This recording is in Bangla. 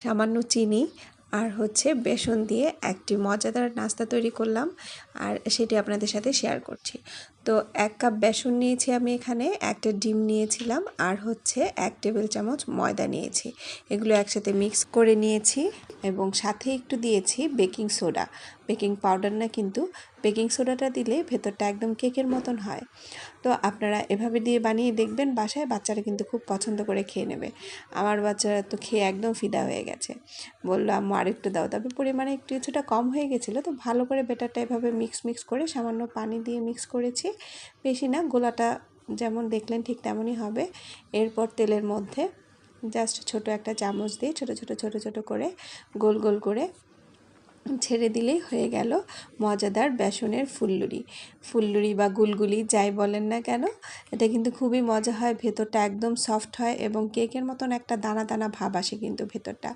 সামান্য চিনি আর হচ্ছে বেসন দিয়ে একটি মজাদার নাস্তা তৈরি করলাম, আর সেটি আপনাদের সাথে শেয়ার করছি। তো 1 কাপ বেসন নিয়েছি আমি এখানে, একটা ডিম নিয়েছিলাম, আর হচ্ছে 1 টেবিল চামচ ময়দা নিয়েছি। এগুলো একসাথে মিক্স করে নিয়েছি এবং সাথে একটু দিয়েছি বেকিং সোডা, বেকিং পাউডার না, কিন্তু বেকিং সোডাটা দিলে ভেতরটা একদম কেকের মতন হয়। তো আপনারা এভাবে দিয়ে বানিয়ে দেখবেন বাসায়, বাচ্চারা কিন্তু খুব পছন্দ করে খেয়ে নেবে। আমার বাচ্চারা তো খেয়ে একদম ফিদা হয়ে গেছে, বললো আম্মু আরেকটু দাও। তবে পরিমাণে কিছুটা কম হয়ে গেছিলো, তো ভালো করে ব্যাটারটা এভাবে মিক্স করে সামান্য পানি দিয়ে মিক্স করেছি, বেশি না, গোলাটা যেমন দেখলেন ঠিক তেমনই হবে। এরপর তেলের মধ্যে জাস্ট ছোট একটা চামচ দিয়ে ছোট করে গোল গোল করে ছেড়ে দিলেই হয়ে গেল মজাদার বেসনের ফুল্লুরি বা গুলগুলি যাই বলেন না কেন। এটা কিন্তু খুবই মজা হয়, ভেতরটা একদম সফট হয় এবং কেকের মতন একটা দানা দানা ভাব আসে কিন্তু ভেতরটা।